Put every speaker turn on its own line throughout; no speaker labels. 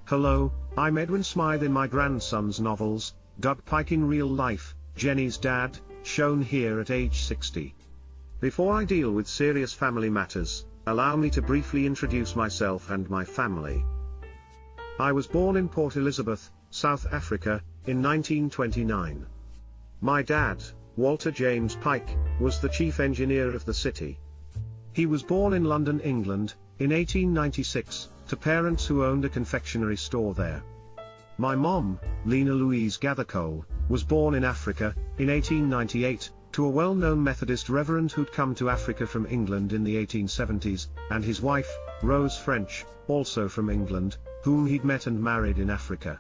Hello, I'm Edwin Smythe in my grandson's novels, Doug Pike in real life, Jenny's dad, shown here at age 60. Before I deal with serious family matters, allow me to briefly introduce myself and my family. I was born in Port Elizabeth, South Africa, in 1929. My dad, Walter James Pike, was the chief engineer of the city. He was born in London, England, in 1896, to parents who owned a confectionery store there. My mom, Lena Louise Gathercole, was born in Africa, in 1898, to a well-known Methodist reverend who'd come to Africa from England in the 1870s, and his wife, Rose French, also from England, whom he'd met and married in Africa.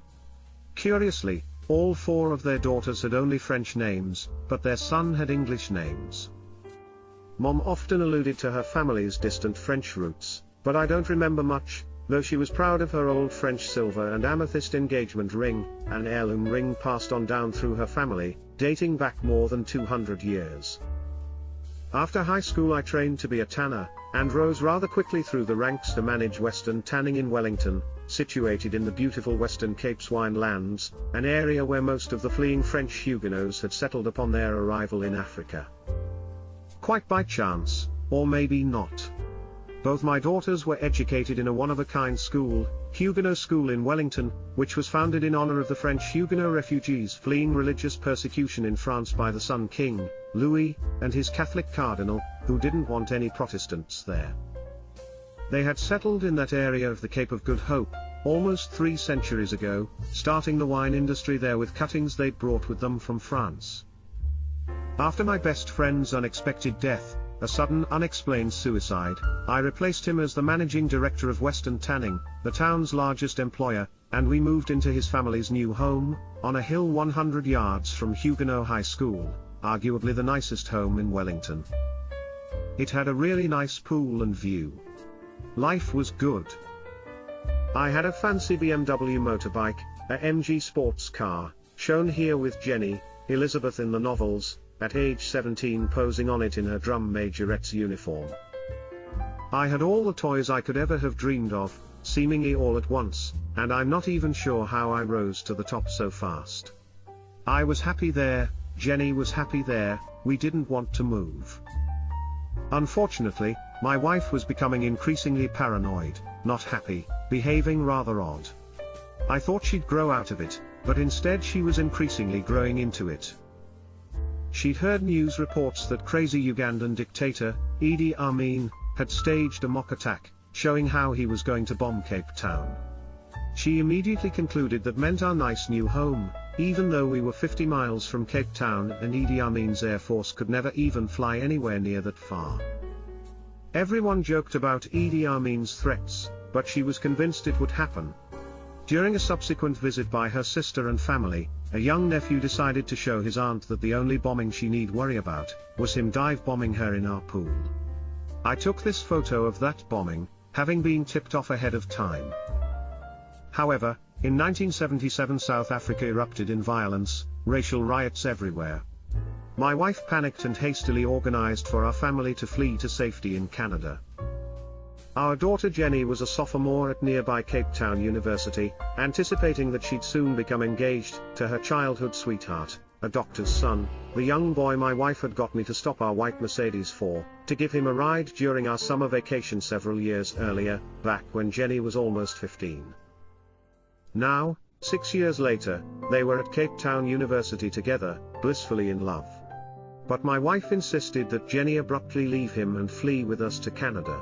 Curiously, all four of their daughters had only French names, but their son had English names. Mom often alluded to her family's distant French roots, but I don't remember much, though she was proud of her old French silver and amethyst engagement ring, an heirloom ring passed on down through her family, dating back more than 200 years. After high school I trained to be a tanner, and rose rather quickly through the ranks to manage Western Tanning in Wellington, situated in the beautiful Western Cape's wine lands, an area where most of the fleeing French Huguenots had settled upon their arrival in Africa. Quite by chance, or maybe not. Both my daughters were educated in a one-of-a-kind school, Huguenot School in Wellington, which was founded in honor of the French Huguenot refugees fleeing religious persecution in France by the Sun King, Louis, and his Catholic cardinal, who didn't want any Protestants there. They had settled in that area of the Cape of Good Hope, almost 3 centuries ago, starting the wine industry there with cuttings they'd brought with them from France. After my best friend's unexpected death, a sudden unexplained suicide, I replaced him as the managing director of Western Tanning, the town's largest employer, and we moved into his family's new home, on a hill 100 yards from Huguenot High School, arguably the nicest home in Wellington. It had a really nice pool and view. Life was good. I had a fancy BMW motorbike, a MG sports car, shown here with Jenny, Elizabeth in the novels, at age 17 posing on it in her drum majorette's uniform. I had all the toys I could ever have dreamed of, seemingly all at once, and I'm not even sure how I rose to the top so fast. I was happy there, Jenny was happy there, we didn't want to move. Unfortunately, my wife was becoming increasingly paranoid, not happy, behaving rather odd. I thought she'd grow out of it, but instead she was increasingly growing into it. She'd heard news reports that crazy Ugandan dictator, Idi Amin, had staged a mock attack, showing how he was going to bomb Cape Town. She immediately concluded that meant our nice new home, even though we were 50 miles from Cape Town and Idi Amin's Air Force could never even fly anywhere near that far. Everyone joked about Idi Amin's threats, but she was convinced it would happen. During a subsequent visit by her sister and family, a young nephew decided to show his aunt that the only bombing she need worry about was him dive bombing her in our pool. I took this photo of that bombing, having been tipped off ahead of time. However, in 1977 South Africa erupted in violence, racial riots everywhere. My wife panicked and hastily organized for our family to flee to safety in Canada. Our daughter Jenny was a sophomore at nearby Cape Town University, anticipating that she'd soon become engaged to her childhood sweetheart, a doctor's son, the young boy my wife had got me to stop our white Mercedes for, to give him a ride during our summer vacation several years earlier, back when Jenny was almost 15. Now, 6 years later, they were at Cape Town University together, blissfully in love. But my wife insisted that Jenny abruptly leave him and flee with us to Canada.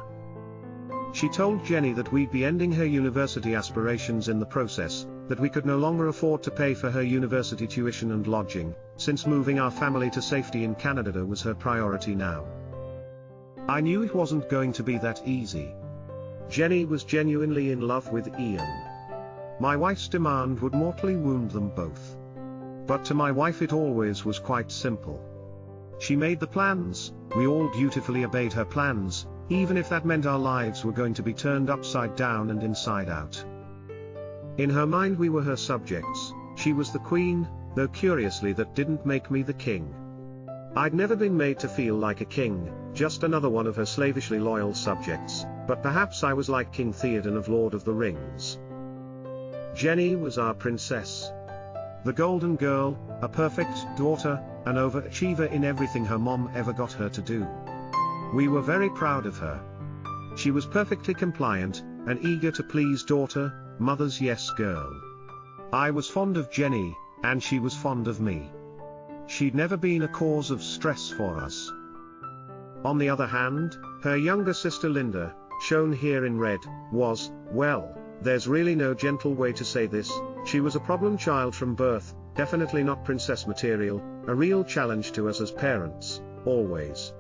She told Jenny that we'd be ending her university aspirations in the process, that we could no longer afford to pay for her university tuition and lodging, since moving our family to safety in Canada was her priority now. I knew it wasn't going to be that easy. Jenny was genuinely in love with Ian. My wife's demand would mortally wound them both. But to my wife it always was quite simple. She made the plans, we all dutifully obeyed her plans, even if that meant our lives were going to be turned upside down and inside out. In her mind we were her subjects, she was the queen, though curiously that didn't make me the king. I'd never been made to feel like a king, just another one of her slavishly loyal subjects, but perhaps I was like King Theoden of Lord of the Rings. Jenny was our princess. The golden girl, a perfect daughter, an overachiever in everything her mom ever got her to do. We were very proud of her. She was perfectly compliant, and eager to please daughter, mother's yes girl. I was fond of Jenny, and she was fond of me. She'd never been a cause of stress for us. On the other hand, her younger sister Linda, shown here in red, was, well, there's really no gentle way to say this, she was a problem child from birth, definitely not princess material, a real challenge to us as parents, always.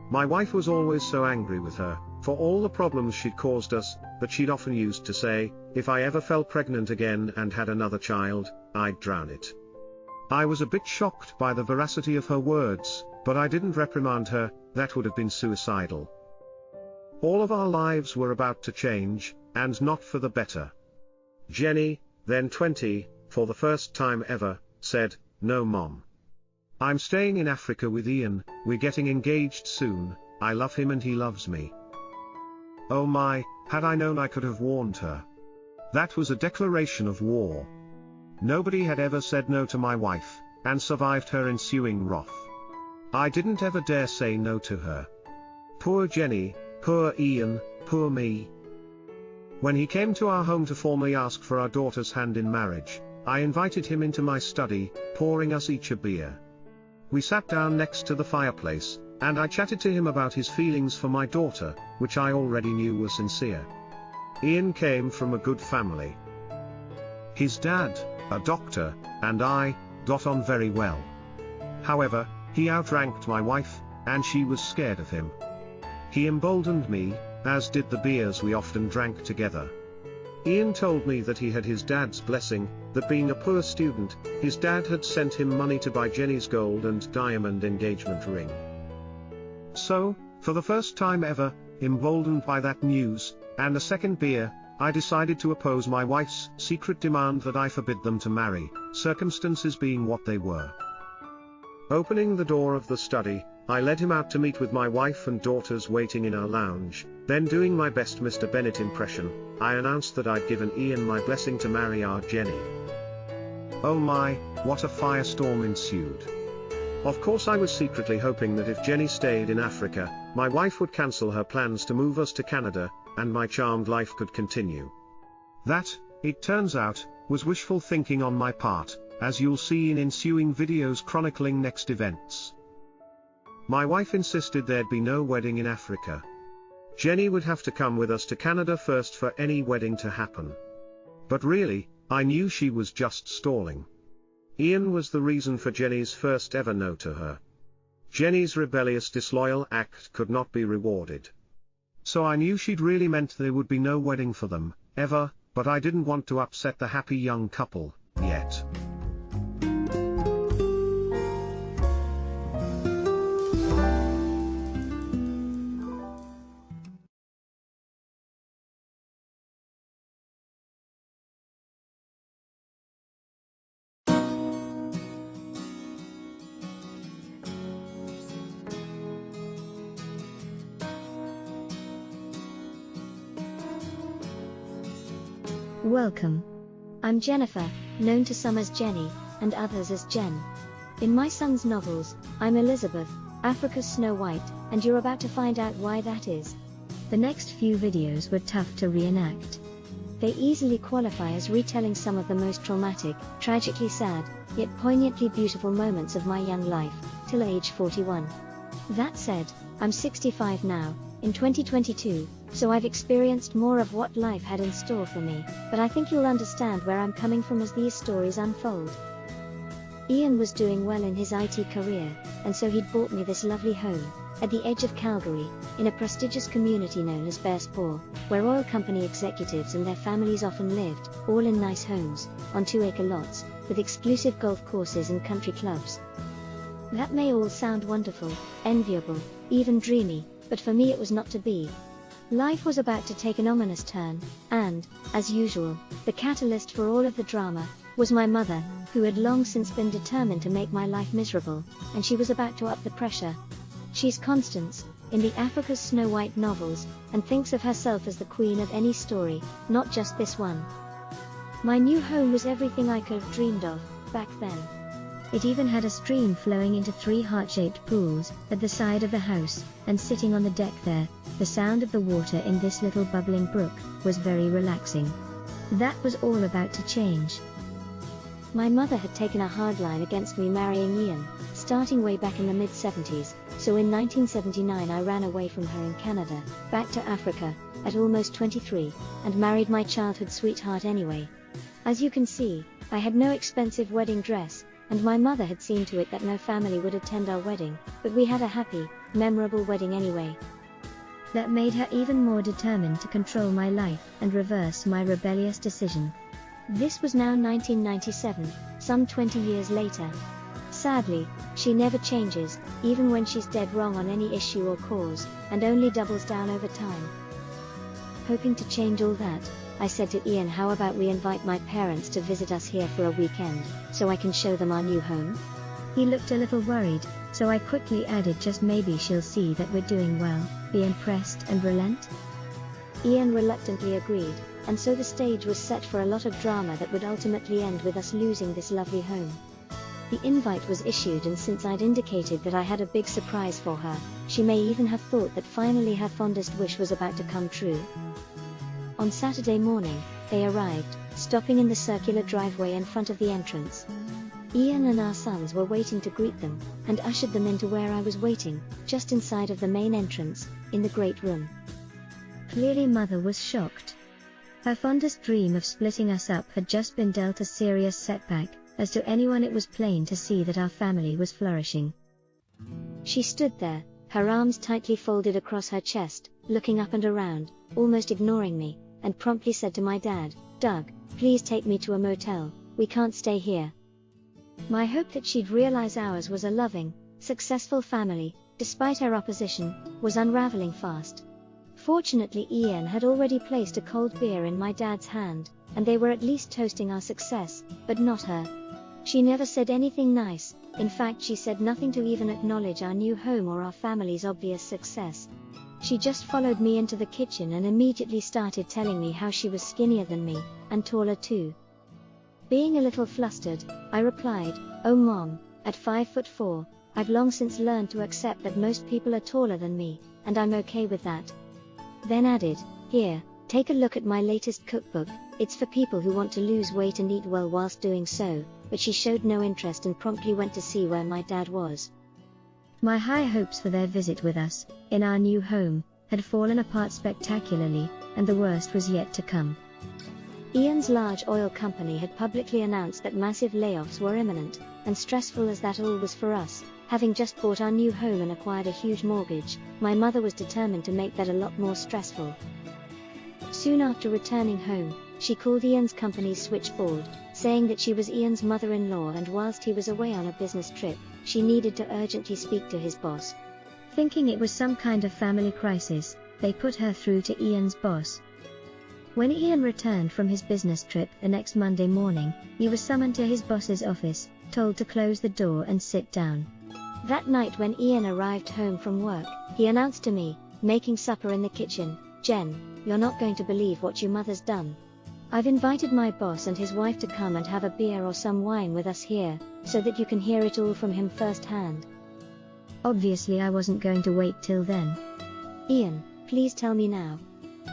My wife was always so angry with her, for all the problems she'd caused us, that she'd often used to say, if I ever fell pregnant again and had another child, I'd drown it. I was a bit shocked by the veracity of her words, but I didn't reprimand her, that would have been suicidal. All of our lives were about to change, and not for the better. Jenny, then 20, for the first time ever, said, "No mom. I'm staying in Africa with Ian, we're getting engaged soon, I love him and he loves me." Oh my, had I known I could have warned her. That was a declaration of war. Nobody had ever said no to my wife, and survived her ensuing wrath. I didn't ever dare say no to her. Poor Jenny, poor Ian, poor me. When he came to our home to formally ask for our daughter's hand in marriage, I invited him into my study, pouring us each a beer. We sat down next to the fireplace, and I chatted to him about his feelings for my daughter, which I already knew were sincere. Ian came from a good family. His dad, a doctor, and I, got on very well. However, he outranked my wife, and she was scared of him. He emboldened me, as did the beers we often drank together. Ian told me that he had his dad's blessing, that being a poor student, his dad had sent him money to buy Jenny's gold and diamond engagement ring. So, for the first time ever, emboldened by that news, and a second beer, I decided to oppose my wife's secret demand that I forbid them to marry, circumstances being what they were. Opening the door of the study, I led him out to meet with my wife and daughters waiting in our lounge, then doing my best Mr. Bennet impression, I announced that I'd given Ian my blessing to marry our Jenny. Oh my, what a firestorm ensued. Of course I was secretly hoping that if Jenny stayed in Africa, my wife would cancel her plans to move us to Canada, and my charmed life could continue. That, it turns out, was wishful thinking on my part, as you'll see in ensuing videos chronicling next events. My wife insisted there'd be no wedding in Africa. Jenny would have to come with us to Canada first for any wedding to happen. But really, I knew she was just stalling. Ian was the reason for Jenny's first ever no to her. Jenny's rebellious disloyal act could not be rewarded. So I knew she'd really meant there would be no wedding for them, ever, but I didn't want to upset the happy young couple, yet.
Welcome. I'm Jennifer, known to some as Jenny, and others as Jen. In my son's novels, I'm Elizabeth, Africa's Snow White, and you're about to find out why that is. The next few videos were tough to reenact. They easily qualify as retelling some of the most traumatic, tragically sad, yet poignantly beautiful moments of my young life, till age 41. That said, I'm 65 now, in 2022, so I've experienced more of what life had in store for me, but I think you'll understand where I'm coming from as these stories unfold. Ian was doing well in his IT career, and so he'd bought me this lovely home, at the edge of Calgary, in a prestigious community known as Bearspaw, where oil company executives and their families often lived, all in nice homes, on 2-acre lots, with exclusive golf courses and country clubs. That may all sound wonderful, enviable, even dreamy, but for me it was not to be. Life was about to take an ominous turn, and, as usual, the catalyst for all of the drama was my mother, who had long since been determined to make my life miserable, and she was about to up the pressure. She's Constance, in the Africa's Snow White novels, and thinks of herself as the queen of any story, not just this one. My new home was everything I could have dreamed of, back then. It even had a stream flowing into 3 heart-shaped pools at the side of the house, and sitting on the deck there, the sound of the water in this little bubbling brook was very relaxing. That was all about to change. My mother had taken a hard line against me marrying Ian, starting way back in the mid-70s, so in 1979 I ran away from her in Canada, back to Africa, at almost 23, and married my childhood sweetheart anyway. As you can see, I had no expensive wedding dress, and my mother had seen to it that no family would attend our wedding, but we had a happy, memorable wedding anyway. That made her even more determined to control my life and reverse my rebellious decision. This was now 1997, some 20 years later. Sadly, she never changes, even when she's dead wrong on any issue or cause, and only doubles down over time. Hoping to change all that, I said to Ian, how about we invite my parents to visit us here for a weekend, so I can show them our new home? He looked a little worried, so I quickly added, just maybe she'll see that we're doing well, be impressed and relent. Ian reluctantly agreed, and so the stage was set for a lot of drama that would ultimately end with us losing this lovely home. The invite was issued, and since I'd indicated that I had a big surprise for her, she may even have thought that finally her fondest wish was about to come true. On Saturday morning, they arrived, stopping in the circular driveway in front of the entrance. Ian and our sons were waiting to greet them, and ushered them into where I was waiting, just inside of the main entrance, in the great room. Clearly Mother was shocked. Her fondest dream of splitting us up had just been dealt a serious setback, as to anyone it was plain to see that our family was flourishing. She stood there, her arms tightly folded across her chest, looking up and around, almost ignoring me, and promptly said to my dad, "Doug, please take me to a motel, we can't stay here." My hope that she'd realize ours was a loving, successful family, despite her opposition, was unraveling fast. Fortunately Ian had already placed a cold beer in my dad's hand, and they were at least toasting our success, but not her. She never said anything nice, in fact she said nothing to even acknowledge our new home or our family's obvious success. She just followed me into the kitchen and immediately started telling me how she was skinnier than me, and taller too. Being a little flustered, I replied, "Oh Mom, at 5'4", I've long since learned to accept that most people are taller than me, and I'm okay with that." Then added, "Here, take a look at my latest cookbook, it's for people who want to lose weight and eat well whilst doing so," but she showed no interest and promptly went to see where my dad was. My high hopes for their visit with us, in our new home, had fallen apart spectacularly, and the worst was yet to come. Ian's large oil company had publicly announced that massive layoffs were imminent, and stressful as that all was for us, having just bought our new home and acquired a huge mortgage, my mother was determined to make that a lot more stressful. Soon after returning home, she called Ian's company's switchboard, saying that she was Ian's mother-in-law and whilst he was away on a business trip, she needed to urgently speak to his boss. Thinking it was some kind of family crisis, they put her through to Ian's boss. When Ian returned from his business trip the next Monday morning, he was summoned to his boss's office, told to close the door and sit down. That night when Ian arrived home from work, he announced to me, making supper in the kitchen, "Jen, you're not going to believe what your mother's done. I've invited my boss and his wife to come and have a beer or some wine with us here, so that you can hear it all from him firsthand." Obviously I wasn't going to wait till then. "Ian, please tell me now.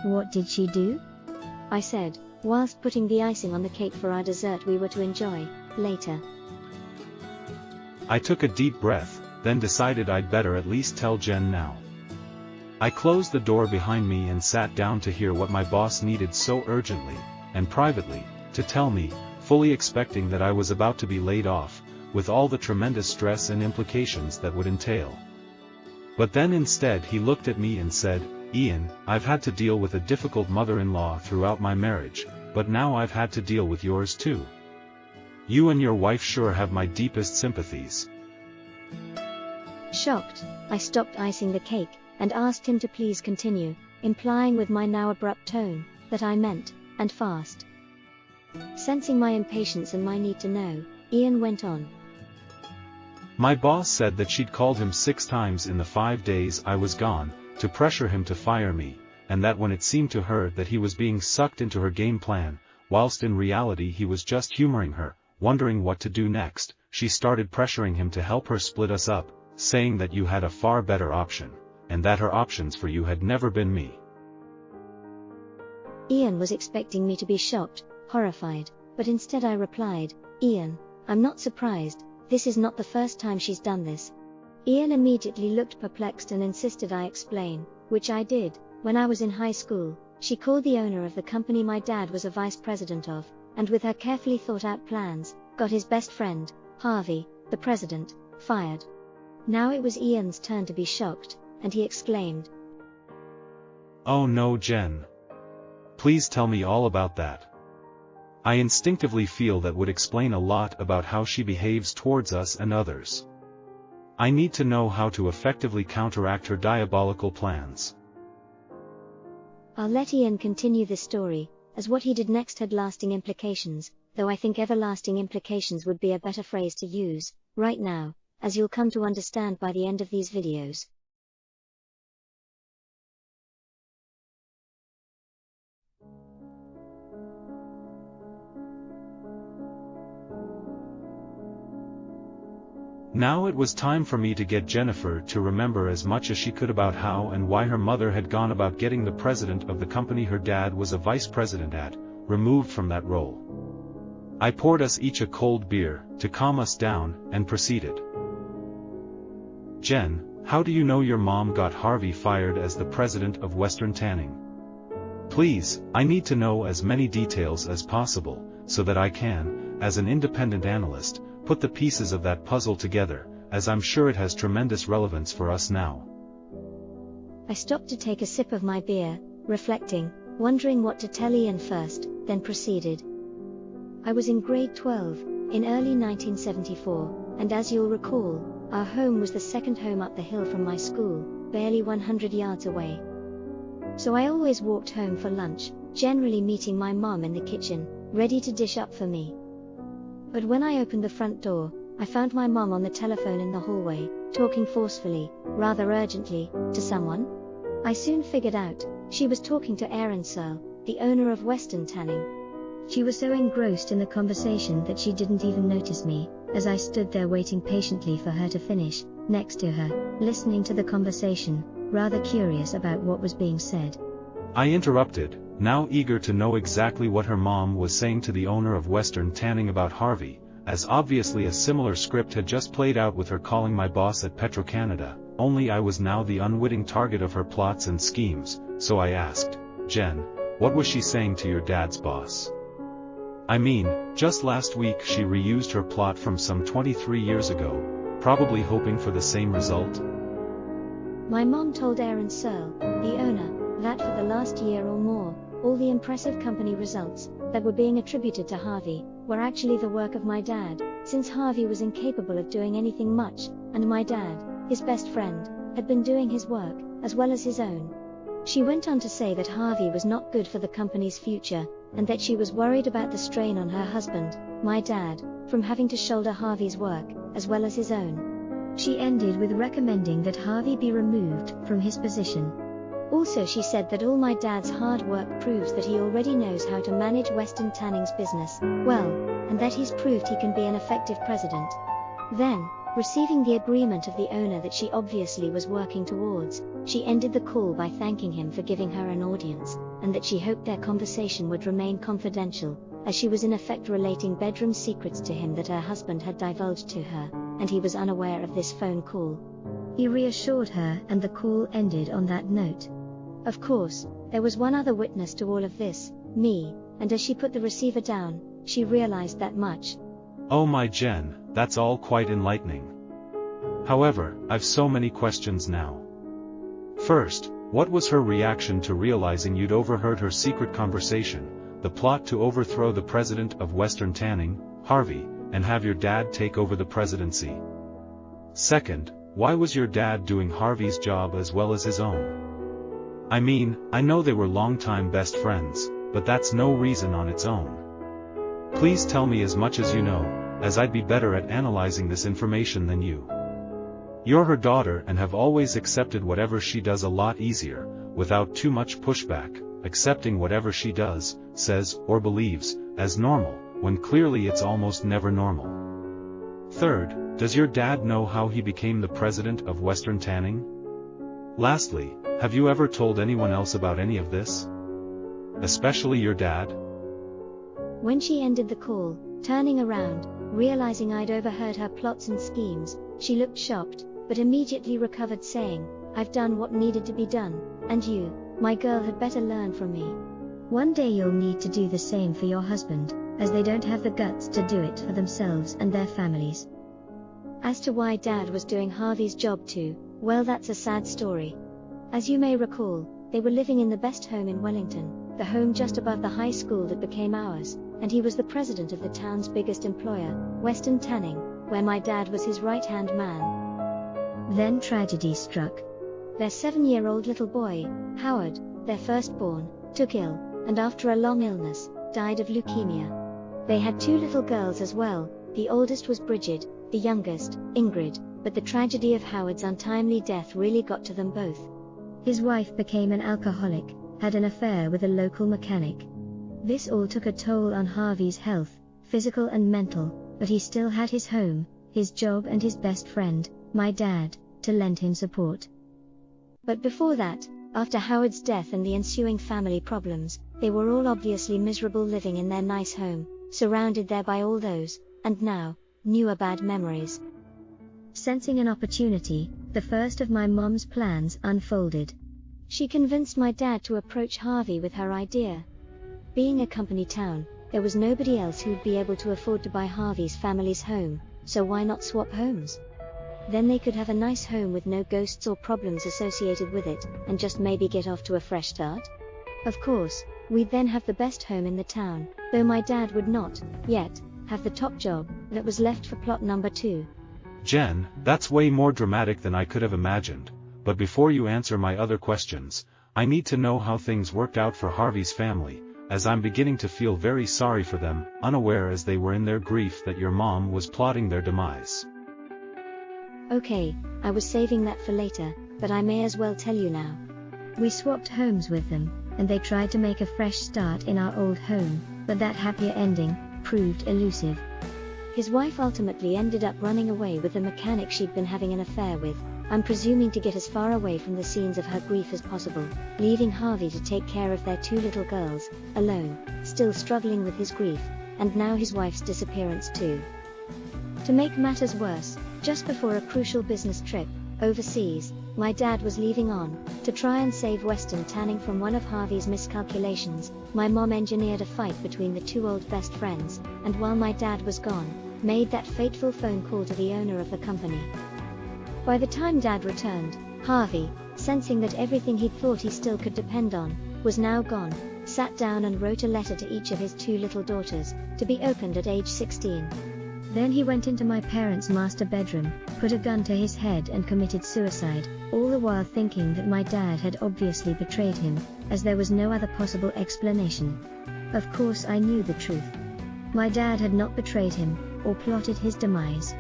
What did she do?" I said, whilst putting the icing on the cake for our dessert we were to enjoy later.
I took a deep breath, then decided I'd better at least tell Jen now. I closed the door behind me and sat down to hear what my boss needed so urgently, and privately, to tell me, fully expecting that I was about to be laid off, with all the tremendous stress and implications that would entail. But then instead he looked at me and said, "Ian, I've had to deal with a difficult mother-in-law throughout my marriage, but now I've had to deal with yours too. You and your wife sure have my deepest sympathies."
Shocked, I stopped icing the cake, and asked him to please continue, implying with my now abrupt tone, that I meant, and fast. Sensing my impatience and my need to know, Ian went on.
My boss said that she'd called him 6 times in the 5 days I was gone, to pressure him to fire me, and that when it seemed to her that he was being sucked into her game plan, whilst in reality he was just humoring her. Wondering what to do next, she started pressuring him to help her split us up, saying that you had a far better option, and that her options for you had never been me.
Ian was expecting me to be shocked, horrified, but instead I replied, "Ian, I'm not surprised, this is not the first time she's done this." Ian immediately looked perplexed and insisted I explain, which I did. When I was in high school, she called the owner of the company my dad was a vice president of, and with her carefully thought out plans, got his best friend, Harvey, the president, fired. Now it was Ian's turn to be shocked, and he exclaimed,
"Oh no, Jen. Please tell me all about that. I instinctively feel that would explain a lot about how she behaves towards us and others. I need to know how to effectively counteract her diabolical plans."
I'll let Ian continue this story, as what he did next had lasting implications, though I think everlasting implications would be a better phrase to use, right now, as you'll come to understand by the end of these videos.
Now it was time for me to get Jennifer to remember as much as she could about how and why her mother had gone about getting the president of the company her dad was a vice president at, removed from that role. I poured us each a cold beer, to calm us down, and proceeded. "Jen, how do you know your mom got Harvey fired as the president of Western Tanning? Please, I need to know as many details as possible, so that I can, as an independent analyst, put the pieces of that puzzle together, as I'm sure it has tremendous relevance for us now."
I stopped to take a sip of my beer, reflecting, wondering what to tell Ian first, then proceeded. I was in grade 12, in early 1974, and as you'll recall, our home was the second home up the hill from my school, barely 100 yards away. So I always walked home for lunch, generally meeting my mom in the kitchen, ready to dish up for me. But when I opened the front door, I found my mom on the telephone in the hallway, talking forcefully, rather urgently, to someone. I soon figured out, she was talking to Aaron Searle, the owner of Western Tanning. She was so engrossed in the conversation that she didn't even notice me, as I stood there waiting patiently for her to finish, next to her, listening to the conversation, rather curious about what was being said.
I interrupted, now eager to know exactly what her mom was saying to the owner of Western Tanning about Harvey, as obviously a similar script had just played out with her calling my boss at Petro-Canada, only I was now the unwitting target of her plots and schemes, so I asked, "Jen, what was she saying to your dad's boss? I mean, just last week she reused her plot from some 23 years ago, probably hoping for the same result."
My mom told Aaron Searle, the owner, that for the last year or more, all the impressive company results that were being attributed to Harvey were actually the work of my dad, since Harvey was incapable of doing anything much, and my dad, his best friend, had been doing his work, as well as his own. She went on to say that Harvey was not good for the company's future, and that she was worried about the strain on her husband, my dad, from having to shoulder Harvey's work, as well as his own. She ended with recommending that Harvey be removed from his position. Also she said that all my dad's hard work proves that he already knows how to manage Western Tanning's business well, and that he's proved he can be an effective president. Then, receiving the agreement of the owner that she obviously was working towards, she ended the call by thanking him for giving her an audience, and that she hoped their conversation would remain confidential, as she was in effect relating bedroom secrets to him that her husband had divulged to her, and he was unaware of this phone call. He reassured her, and the call ended on that note. Of course, there was one other witness to all of this, me, and as she put the receiver down, she realized that much.
"Oh my Jen, that's all quite enlightening. However, I've so many questions now. First, what was her reaction to realizing you'd overheard her secret conversation, the plot to overthrow the president of Western Tanning, Harvey, and have your dad take over the presidency? Second, why was your dad doing Harvey's job as well as his own? I mean, I know they were longtime best friends, but that's no reason on its own. Please tell me as much as you know, as I'd be better at analyzing this information than you. You're her daughter and have always accepted whatever she does a lot easier, without too much pushback, accepting whatever she does, says, or believes, as normal, when clearly it's almost never normal. Third, does your dad know how he became the president of Western Tanning? Lastly, have you ever told anyone else about any of this? Especially your dad?
When she ended the call, turning around, realizing I'd overheard her plots and schemes, she looked shocked, but immediately recovered, saying, "I've done what needed to be done, and you, my girl, had better learn from me. One day you'll need to do the same for your husband, as they don't have the guts to do it for themselves and their families." As to why Dad was doing Harvey's job too, well, that's a sad story. As you may recall, they were living in the best home in Wellington, the home just above the high school that became ours, and he was the president of the town's biggest employer, Western Tanning, where my dad was his right-hand man. Then tragedy struck. Their 7-year-old little boy, Howard, their firstborn, took ill, and after a long illness, died of leukemia. They had 2 little girls as well. The oldest was Bridget, the youngest, Ingrid, but the tragedy of Howard's untimely death really got to them both. His wife became an alcoholic, had an affair with a local mechanic. This all took a toll on Harvey's health, physical and mental, but he still had his home, his job and his best friend, my dad, to lend him support. But before that, after Howard's death and the ensuing family problems, they were all obviously miserable living in their nice home, surrounded there by all those, and now, newer bad memories. Sensing an opportunity, the first of my mom's plans unfolded. She convinced my dad to approach Harvey with her idea. Being a company town, there was nobody else who'd be able to afford to buy Harvey's family's home, so why not swap homes? Then they could have a nice home with no ghosts or problems associated with it, and just maybe get off to a fresh start. Of course, we'd then have the best home in the town, though my dad would not, yet, have the top job that was left for plot number 2.
Jen, that's way more dramatic than I could have imagined, but before you answer my other questions, I need to know how things worked out for Harvey's family, as I'm beginning to feel very sorry for them, unaware as they were in their grief that your mom was plotting their demise.
Okay, I was saving that for later, but I may as well tell you now. We swapped homes with them, and they tried to make a fresh start in our old home, but that happier ending proved elusive. His wife ultimately ended up running away with the mechanic she'd been having an affair with, I'm presuming to get as far away from the scenes of her grief as possible, leaving Harvey to take care of their 2 little girls, alone, still struggling with his grief, and now his wife's disappearance too. To make matters worse, just before a crucial business trip, overseas, my dad was leaving on, to try and save Western Tanning from one of Harvey's miscalculations. My mom engineered a fight between the 2 old best friends, and while my dad was gone, made that fateful phone call to the owner of the company. By the time Dad returned, Harvey, sensing that everything he'd thought he still could depend on, was now gone, sat down and wrote a letter to each of his 2 little daughters, to be opened at age 16. Then he went into my parents' master bedroom, put a gun to his head and committed suicide, all the while thinking that my dad had obviously betrayed him, as there was no other possible explanation. Of course I knew the truth. My dad had not betrayed him, or plotted his demise.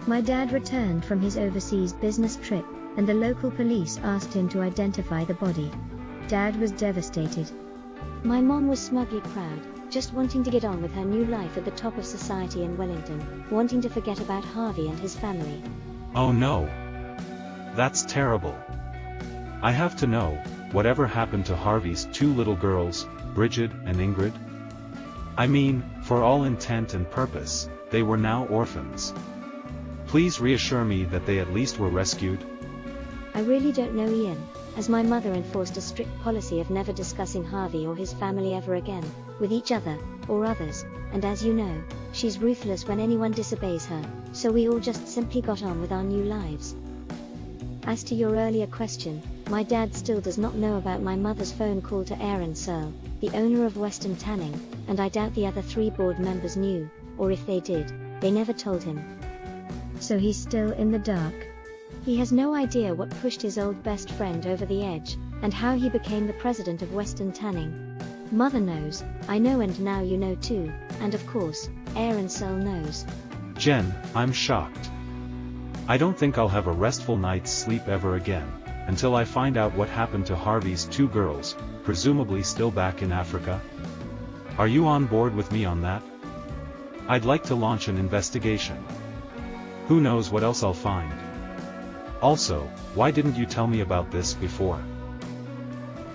My dad returned from his overseas business trip, and the local police asked him to identify the body. Dad was devastated. My mom was smugly proud, just wanting to get on with her new life at the top of society in Wellington, wanting to forget about Harvey and his family.
Oh no. That's terrible. I have to know, whatever happened to Harvey's 2 little girls, Bridget and Ingrid? I mean, for all intent and purpose, they were now orphans. Please reassure me that they at least were rescued.
I really don't know, Ian, as my mother enforced a strict policy of never discussing Harvey or his family ever again, with each other, or others, and as you know, she's ruthless when anyone disobeys her, so we all just simply got on with our new lives. As to your earlier question, my dad still does not know about my mother's phone call to Aaron Searle, the owner of Western Tanning, and I doubt the other 3 board members knew, or if they did, they never told him. So he's still in the dark. He has no idea what pushed his old best friend over the edge, and how he became the president of Western Tanning. Mother knows, I know, and now you know too, and of course, Aaron Searle knows.
Jen, I'm shocked. I don't think I'll have a restful night's sleep ever again, until I find out what happened to Harvey's 2 girls, presumably still back in Africa. Are you on board with me on that? I'd like to launch an investigation. Who knows what else I'll find? Also, why didn't you tell me about this before?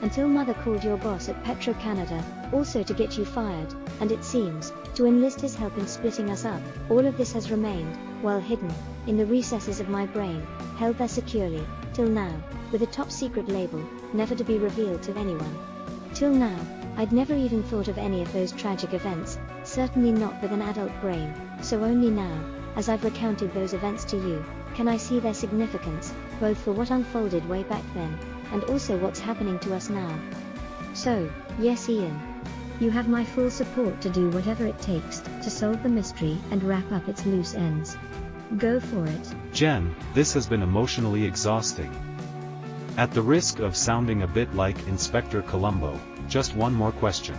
Until Mother called your boss at Petro-Canada, also to get you fired, and it seems, to enlist his help in splitting us up. All of this has remained, well hidden, in the recesses of my brain, held there securely, till now, with a top secret label, never to be revealed to anyone. Till now, I'd never even thought of any of those tragic events, certainly not with an adult brain, so only now, as I've recounted those events to you, can I see their significance, both for what unfolded way back then, and also what's happening to us now. So, yes Ian. You have my full support to do whatever it takes to solve the mystery and wrap up its loose ends. Go for it.
Jen, this has been emotionally exhausting. At the risk of sounding a bit like Inspector Columbo, just one more question.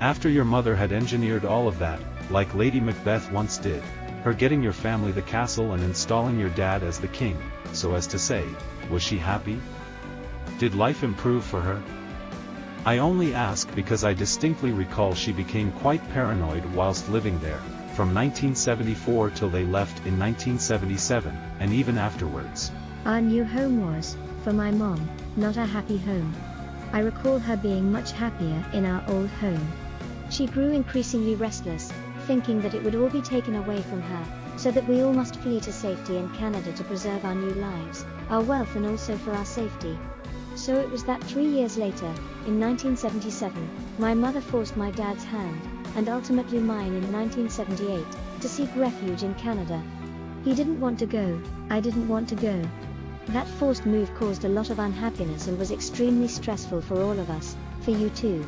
After your mother had engineered all of that, like Lady Macbeth once did, her getting your family the castle and installing your dad as the king, so as to say, was she happy? Did life improve for her? I only ask because I distinctly recall she became quite paranoid whilst living there, from 1974 till they left in 1977, and even afterwards.
Our new home was, for my mom, not a happy home. I recall her being much happier in our old home. She grew increasingly restless, thinking that it would all be taken away from her, so that we all must flee to safety in Canada to preserve our new lives, our wealth and also for our safety. So it was that 3 years later, in 1977, my mother forced my dad's hand, and ultimately mine in 1978, to seek refuge in Canada. He didn't want to go, I didn't want to go. That forced move caused a lot of unhappiness and was extremely stressful for all of us, for you too.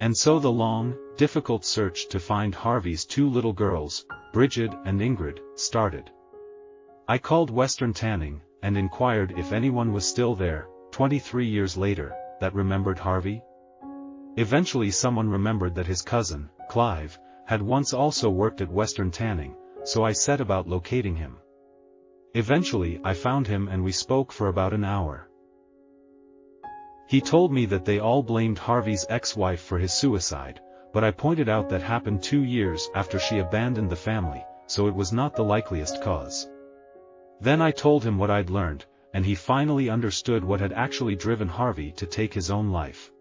And so the long, difficult search to find Harvey's two little girls, Bridget and Ingrid, started. I called Western Tanning, and inquired if anyone was still there, 23 years later, that remembered Harvey. Eventually someone remembered that his cousin, Clive, had once also worked at Western Tanning, so I set about locating him. Eventually I found him and we spoke for about an hour. He told me that they all blamed Harvey's ex-wife for his suicide, but I pointed out that happened 2 years after she abandoned the family, so it was not the likeliest cause. Then I told him what I'd learned, and he finally understood what had actually driven Harvey to take his own life.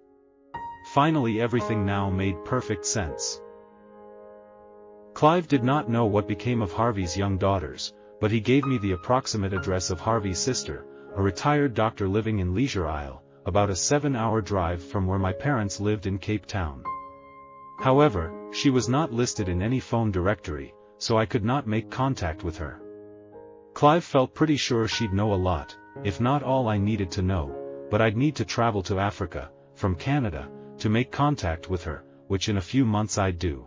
Finally everything now made perfect sense. Clive did not know what became of Harvey's young daughters, but he gave me the approximate address of Harvey's sister, a retired doctor living in Leisure Isle, about a 7-hour drive from where my parents lived in Cape Town. However, she was not listed in any phone directory, so I could not make contact with her. Clive felt pretty sure she'd know a lot, if not all I needed to know, but I'd need to travel to Africa, from Canada, to make contact with her, which in a few months I'd do.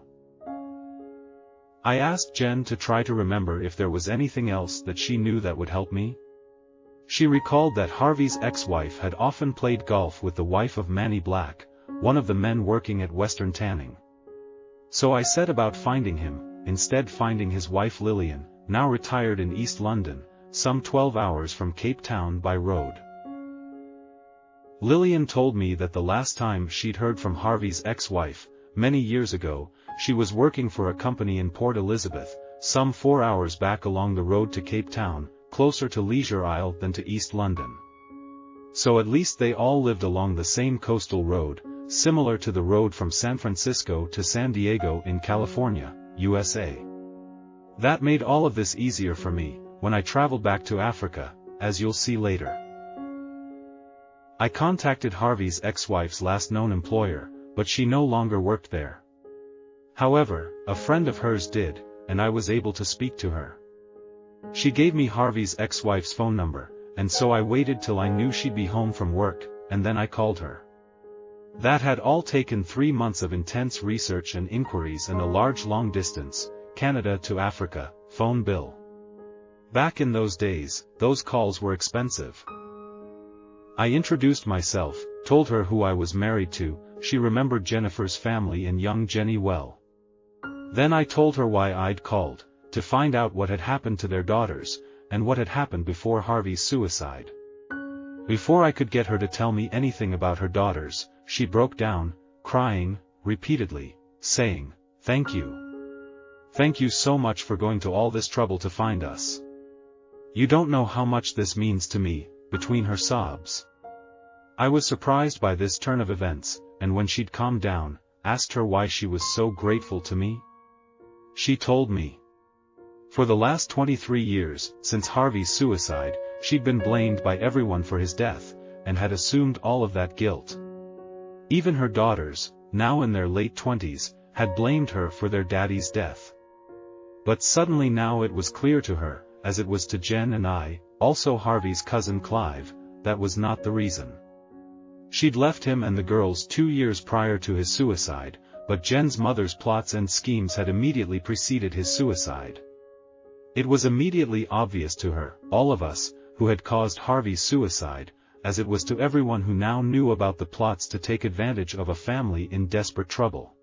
I asked Jen to try to remember if there was anything else that she knew that would help me. She recalled that Harvey's ex-wife had often played golf with the wife of Manny Black, one of the men working at Western Tanning. So I set about finding him, instead finding his wife Lillian, now retired in East London, some 12 hours from Cape Town by road. Lillian told me that the last time she'd heard from Harvey's ex-wife, many years ago, she was working for a company in Port Elizabeth, some 4 hours back along the road to Cape Town, closer to Leisure Isle than to East London. So at least they all lived along the same coastal road, similar to the road from San Francisco to San Diego in California, USA. That made all of this easier for me, when I traveled back to Africa, as you'll see later. I contacted Harvey's ex-wife's last known employer, but she no longer worked there. However, a friend of hers did, and I was able to speak to her. She gave me Harvey's ex-wife's phone number, and so I waited till I knew she'd be home from work, and then I called her. That had all taken 3 months of intense research and inquiries and a large long-distance, Canada to Africa, phone bill. Back in those days, those calls were expensive. I introduced myself, told her who I was married to. She remembered Jennifer's family and young Jenny well. Then I told her why I'd called, to find out what had happened to their daughters, and what had happened before Harvey's suicide. Before I could get her to tell me anything about her daughters, she broke down, crying, repeatedly, saying, "Thank you. Thank you so much for going to all this trouble to find us. You don't know how much this means to me," between her sobs. I was surprised by this turn of events, and when she'd calmed down, asked her why she was so grateful to me. She told me. For the last 23 years, since Harvey's suicide, she'd been blamed by everyone for his death, and had assumed all of that guilt. Even her daughters, now in their late 20s, had blamed her for their daddy's death. But suddenly now it was clear to her, as it was to Jen and I, also Harvey's cousin Clive, that was not the reason. She'd left him and the girls 2 years prior to his suicide, but Jen's mother's plots and schemes had immediately preceded his suicide. It was immediately obvious to her, all of us, who had caused Harvey's suicide, as it was to everyone who now knew about the plots to take advantage of a family in desperate trouble.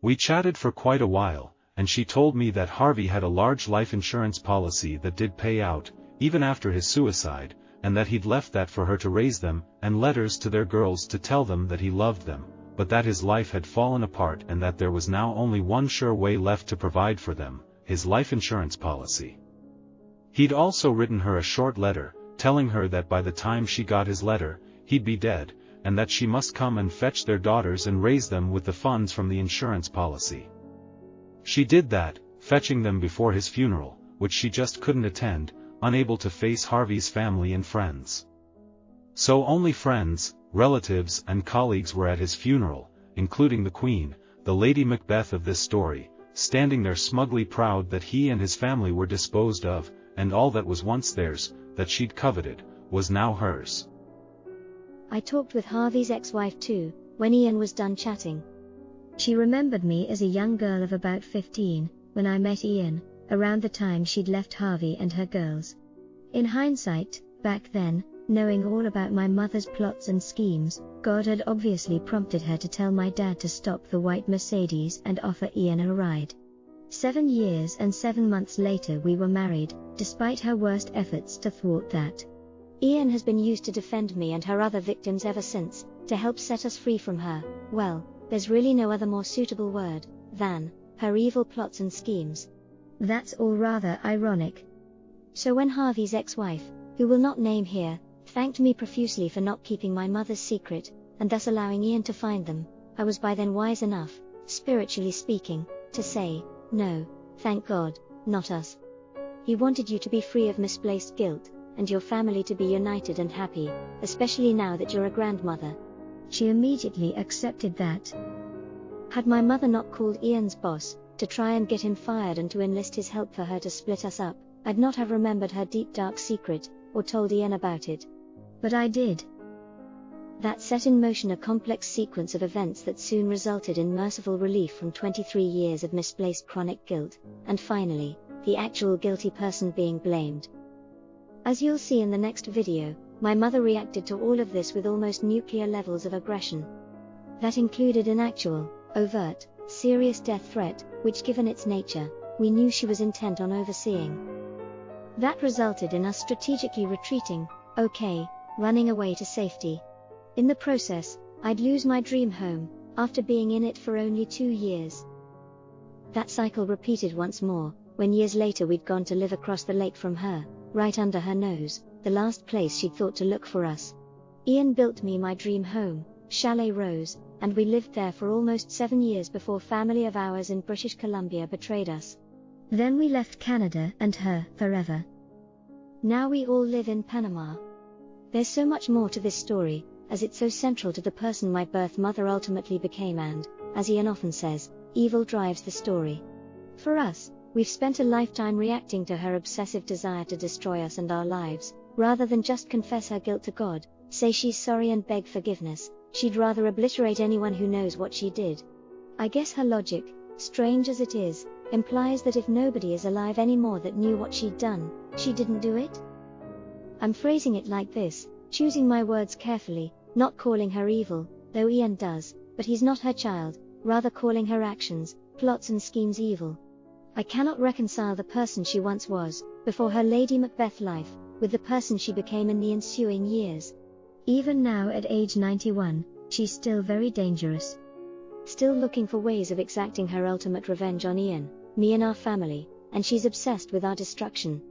We chatted for quite a while, and she told me that Harvey had a large life insurance policy that did pay out, even after his suicide, and that he'd left that for her to raise them, and letters to their girls to tell them that he loved them, but that his life had fallen apart and that there was now only one sure way left to provide for them, his life insurance policy. He'd also written her a short letter, telling her that by the time she got his letter, he'd be dead, and that she must come and fetch their daughters and raise them with the funds from the insurance policy. She did that, fetching them before his funeral, which she just couldn't attend, unable to face Harvey's family and friends. So only friends, relatives and colleagues were at his funeral, including the Queen, the Lady Macbeth of this story, standing there smugly proud that he and his family were disposed of, and all that was once theirs, that she'd coveted, was now hers.
I talked with Harvey's ex-wife too, when Ian was done chatting. She remembered me as a young girl of about 15, when I met Ian, around the time she'd left Harvey and her girls. In hindsight, back then, knowing all about my mother's plots and schemes, God had obviously prompted her to tell my dad to stop the white Mercedes and offer Ian a ride. 7 years and 7 months later we were married, despite her worst efforts to thwart that. Ian has been used to defend me and her other victims ever since, to help set us free from her, well, there's really no other more suitable word, than, her evil plots and schemes. That's all rather ironic. So when Harvey's ex-wife, who will not name here, thanked me profusely for not keeping my mother's secret, and thus allowing Ian to find them, I was by then wise enough, spiritually speaking, to say, no, thank God, not us. He wanted you to be free of misplaced guilt, and your family to be united and happy, especially now that you're a grandmother. She immediately accepted that. Had my mother not called Ian's boss, to try and get him fired and to enlist his help for her to split us up, I'd not have remembered her deep dark secret, or told Ian about it. But I did. That set in motion a complex sequence of events that soon resulted in merciful relief from 23 years of misplaced chronic guilt, and finally, the actual guilty person being blamed. As you'll see in the next video, my mother reacted to all of this with almost nuclear levels of aggression. That included an actual, overt, serious death threat, which given its nature, we knew she was intent on overseeing. That resulted in us strategically retreating, running away to safety. In the process, I'd lose my dream home, after being in it for only 2 years. That cycle repeated once more, when years later we'd gone to live across the lake from her, right under her nose, the last place she'd thought to look for us. Ian built me my dream home, Chalet Rose, and we lived there for almost 7 years before family of ours in British Columbia betrayed us. Then we left Canada and her forever. Now we all live in Panama. There's so much more to this story, as it's so central to the person my birth mother ultimately became and, as Ian often says, evil drives the story. For us, we've spent a lifetime reacting to her obsessive desire to destroy us and our lives, rather than just confess her guilt to God, say she's sorry and beg forgiveness, she'd rather obliterate anyone who knows what she did. I guess her logic, strange as it is, implies that if nobody is alive anymore that knew what she'd done, she didn't do it? I'm phrasing it like this, choosing my words carefully, not calling her evil, though Ian does, but he's not her child, rather calling her actions, plots and schemes evil. I cannot reconcile the person she once was, before her Lady Macbeth life, with the person she became in the ensuing years. Even now at age 91, she's still very dangerous. Still looking for ways of exacting her ultimate revenge on Ian, me and our family, and she's obsessed with our destruction.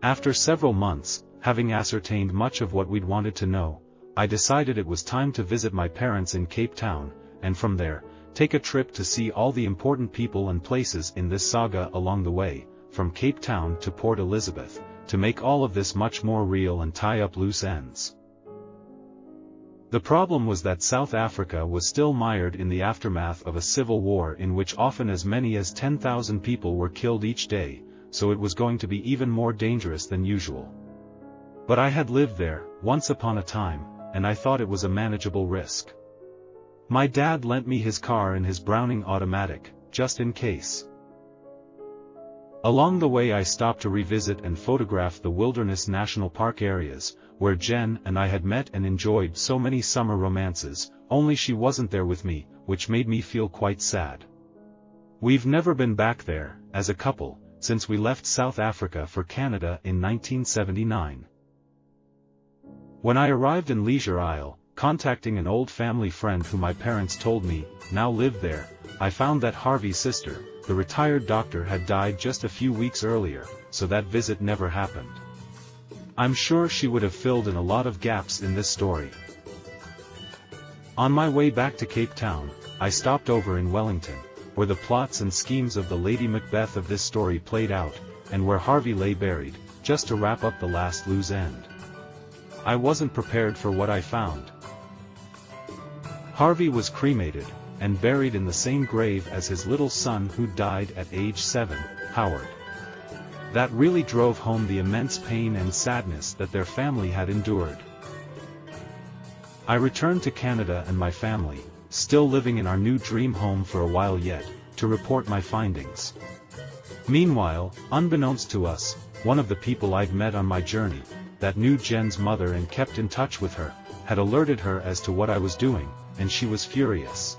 After several months, having ascertained much of what we'd wanted to know, I decided it was time to visit my parents in Cape Town, and from there, take a trip to see all the important people and places in this saga along the way, from Cape Town to Port Elizabeth, to make all of this much more real and tie up loose ends. The problem was that South Africa was still mired in the aftermath of a civil war in which often as many as 10,000 people were killed each day, so it was going to be even more dangerous than usual. But I had lived there, once upon a time, and I thought it was a manageable risk. My dad lent me his car and his Browning automatic, just in case. Along the way I stopped to revisit and photograph the Wilderness National Park areas, where Jen and I had met and enjoyed so many summer romances, only she wasn't there with me, which made me feel quite sad. We've never been back there, as a couple, since we left South Africa for Canada in 1979. When I arrived in Leisure Isle, contacting an old family friend who my parents told me now lived there, I found that Harvey's sister, the retired doctor, had died just a few weeks earlier, so that visit never happened. I'm sure she would have filled in a lot of gaps in this story. On my way back to Cape Town, I stopped over in Wellington, where the plots and schemes of the Lady Macbeth of this story played out, and where Harvey lay buried, just to wrap up the last loose end. I wasn't prepared for what I found. Harvey was cremated, and buried in the same grave as his little son who died at age 7, Howard. That really drove home the immense pain and sadness that their family had endured. I returned to Canada and my family, still living in our new dream home for a while yet, to report my findings. Meanwhile, unbeknownst to us, one of the people I'd met on my journey, that knew Jen's mother and kept in touch with her, had alerted her as to what I was doing, and she was furious.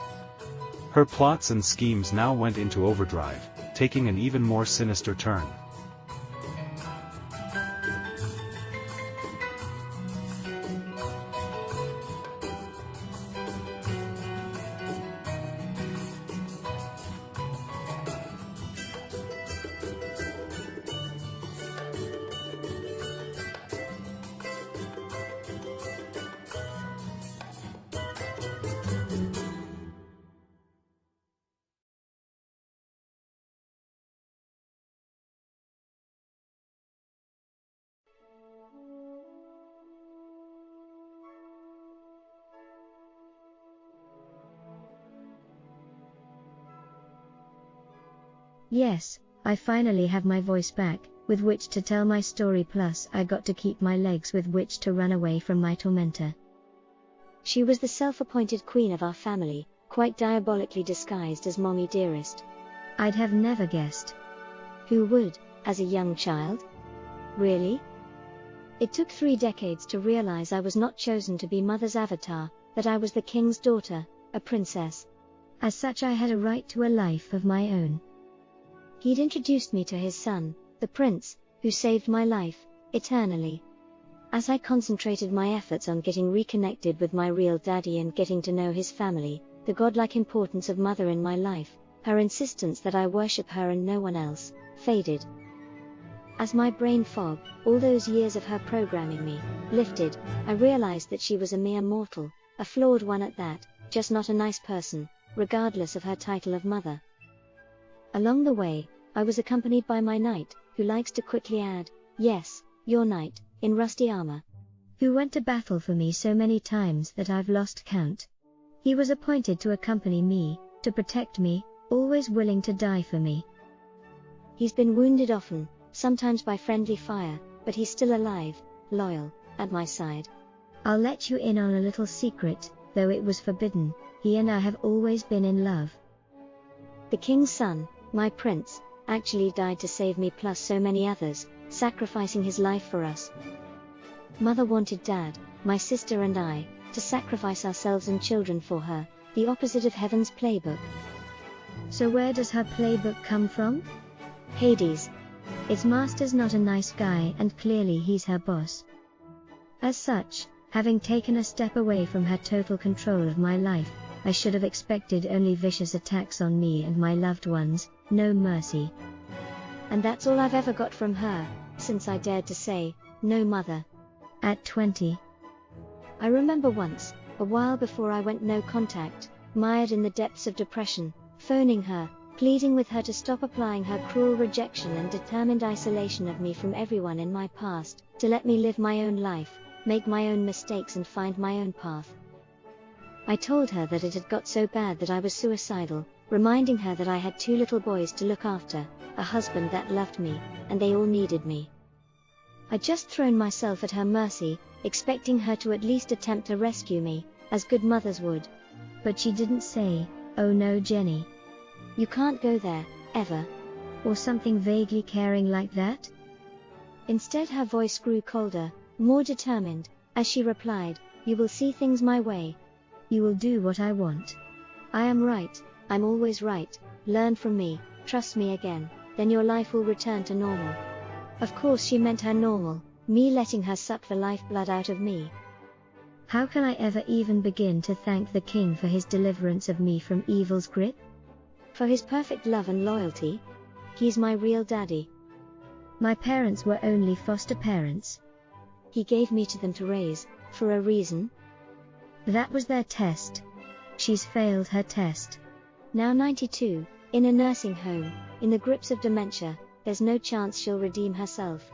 Her plots and schemes now went into overdrive, taking an even more sinister turn.
Yes, I finally have my voice back, with which to tell my story, plus I got to keep my legs with which to run away from my tormentor. She was the self-appointed queen of our family, quite diabolically disguised as Mommy Dearest. I'd have never guessed. Who would, as a young child? Really? It took 3 decades to realize I was not chosen to be Mother's avatar, that I was the king's daughter, a princess. As such I had a right to a life of my own. He'd introduced me to his son, the prince, who saved my life, eternally. As I concentrated my efforts on getting reconnected with my real daddy and getting to know his family, the godlike importance of Mother in my life, her insistence that I worship her and no one else, faded. As my brain fog, all those years of her programming me, lifted, I realized that she was a mere mortal, a flawed one at that, just not a nice person, regardless of her title of mother. Along the way, I was accompanied by my knight, who likes to quickly add, yes, your knight, in rusty armor, who went to battle for me so many times that I've lost count. He was appointed to accompany me, to protect me, always willing to die for me. He's been wounded often, sometimes by friendly fire, but he's still alive, loyal, at my side. I'll let you in on a little secret, though it was forbidden, he and I have always been in love.
The king's son, my prince, actually died to save me plus so many others, sacrificing his life for us. Mother wanted Dad, my sister and I, to sacrifice ourselves and children for her, the opposite of heaven's playbook.
So where does her playbook come from?
Hades.
Its master's not a nice guy and clearly he's her boss. As such, having taken a step away from her total control of my life, I should have expected only vicious attacks on me and my loved ones, no mercy.
And that's all I've ever got from her, since I dared to say, no mother.
At 20.
I remember once, a while before I went no contact, mired in the depths of depression, phoning her, pleading with her to stop applying her cruel rejection and determined isolation of me from everyone in my past, to let me live my own life, make my own mistakes and find my own path. I told her that it had got so bad that I was suicidal, reminding her that I had 2 little boys to look after, a husband that loved me, and they all needed me. I'd just thrown myself at her mercy, expecting her to at least attempt to rescue me, as good mothers would.
But she didn't say, "Oh no, Jenny.
You can't go there, ever."
Or something vaguely caring like that.
Instead her voice grew colder, more determined, as she replied, "You will see things my way.
You will do what I want.
I am right, I'm always right, learn from me, trust me again, then your life will return to normal." Of course she meant her normal, me letting her suck the lifeblood out of me.
How can I ever even begin to thank the king for his deliverance of me from evil's grip?
For his perfect love and loyalty. He's my real daddy.
My parents were only foster parents.
He gave me to them to raise, for a reason.
That was their test. She's failed her test.
Now 92, in a nursing home, in the grips of dementia, there's no chance she'll redeem herself.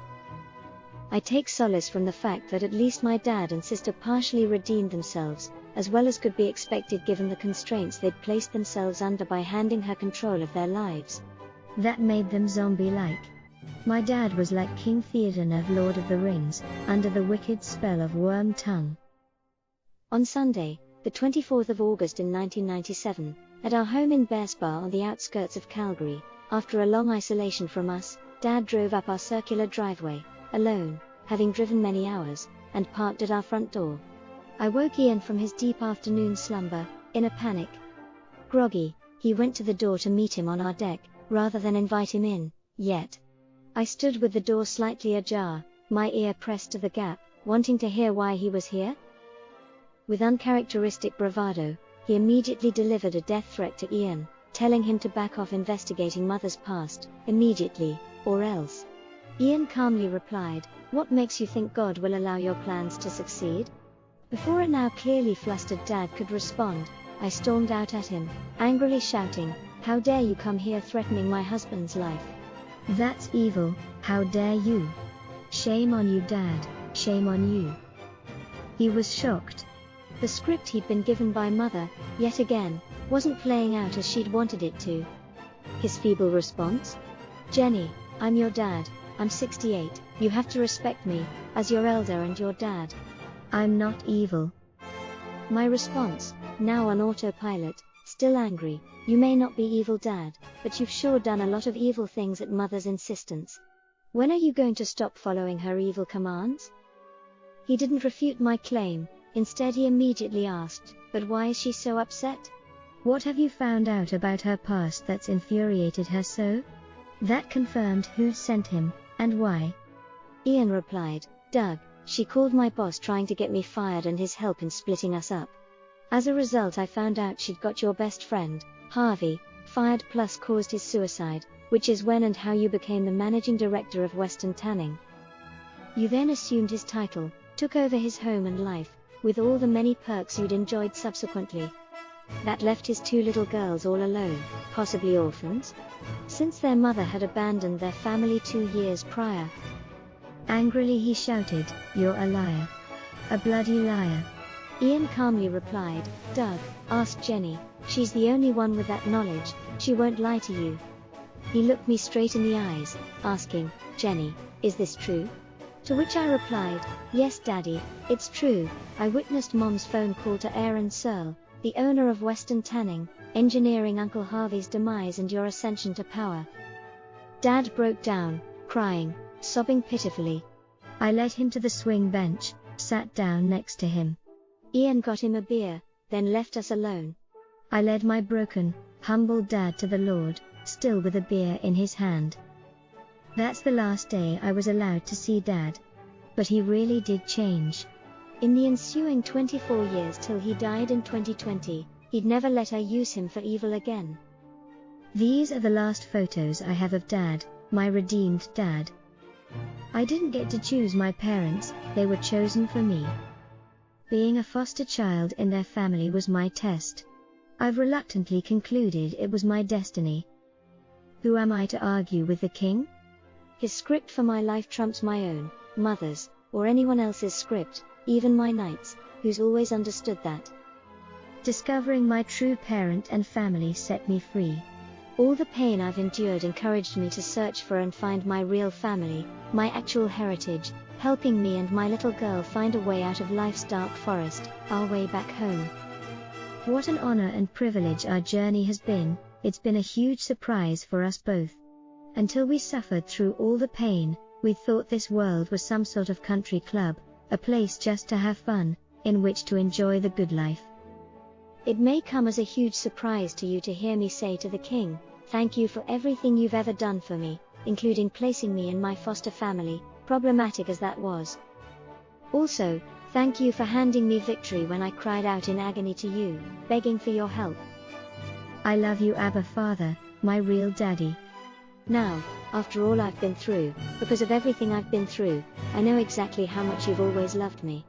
I take solace from the fact that at least my dad and sister partially redeemed themselves, as well as could be expected given the constraints they'd placed themselves under by handing her control of their lives.
That made them zombie-like. My dad was like King Theoden of Lord of the Rings, under the wicked spell of worm tongue.
On Sunday, the 24th of August in 1997, at our home in Bearspa on the outskirts of Calgary, after a long isolation from us, Dad drove up our circular driveway, alone, having driven many hours, and parked at our front door. I woke Ian from his deep afternoon slumber, in a panic. Groggy, he went to the door to meet him on our deck, rather than invite him in, yet. I stood with the door slightly ajar, my ear pressed to the gap, wanting to hear why he was here. With uncharacteristic bravado, he immediately delivered a death threat to Ian, telling him to back off investigating Mother's past, immediately, or else. Ian calmly replied, "What makes you think God will allow your plans to succeed?" Before a now clearly flustered Dad could respond, I stormed out at him, angrily shouting, "How dare you come here threatening my husband's life?
That's evil, how dare you? Shame on you, Dad, shame on you." He was shocked.
The script he'd been given by Mother, yet again, wasn't playing out as she'd wanted it to. His feeble response? "Jenny, I'm your dad, I'm 68, you have to respect me, as your elder and your dad."
"I'm not evil."
My response, now on autopilot, still angry, "You may not be evil, Dad, but you've sure done a lot of evil things at Mother's insistence. When are you going to stop following her evil commands?" He didn't refute my claim, instead he immediately asked, "But why is she so upset?"
"What have you found out about her past that's infuriated her so?" That confirmed who sent him, and why.
Ian replied, "Doug, she called my boss trying to get me fired and his help in splitting us up. As a result I found out she'd got your best friend, Harvey, fired plus caused his suicide, which is when and how you became the managing director of Western Tanning. You then assumed his title, took over his home and life, with all the many perks you'd enjoyed subsequently. That left his 2 little girls all alone, possibly orphans, since their mother had abandoned their family 2 years prior."
Angrily he shouted, "You're a liar. A bloody liar."
Ian calmly replied, "Doug, ask Jenny, she's the only one with that knowledge, she won't lie to you." He looked me straight in the eyes, asking, "Jenny, is this true?
To which I replied, "Yes, Daddy, it's true. I witnessed Mom's phone call to Aaron Searle, the owner of Western Tanning, engineering Uncle Harvey's demise and your ascension to power." Dad broke down, crying, sobbing pitifully. I led him to the swing bench, sat down next to him. Ian got him a beer, then left us alone. I led my broken, humbled dad to the Lord, still with a beer in his hand. That's the last day I was allowed to see Dad. But he really did change. In the ensuing 24 years till he died in 2020, he'd never let her use him for evil again. These are the last photos I have of Dad, my redeemed dad. I didn't get to choose my parents, they were chosen for me. Being a foster child in their family was my test. I've reluctantly concluded it was my destiny. Who am I to argue with the king? His script for my life trumps my own, mother's, or anyone else's script, even my knight's, who's always understood that. Discovering my true parent and family set me free. All the pain I've endured encouraged me to search for and find my real family, my actual heritage, helping me and my little girl find a way out of life's dark forest, our way back home. What an honor and privilege our journey has been. It's been a huge surprise for us both. Until we suffered through all the pain, we thought this world was some sort of country club, a place just to have fun, in which to enjoy the good life. It may come as a huge surprise to you to hear me say to the king, "Thank you for everything you've ever done for me, including placing me in my foster family, problematic as that was. Also, thank you for handing me victory when I cried out in agony to you, begging for your help. I love you, Abba Father, my real daddy." Now, after all I've been through, because of everything I've been through, I know exactly how much you've always loved me.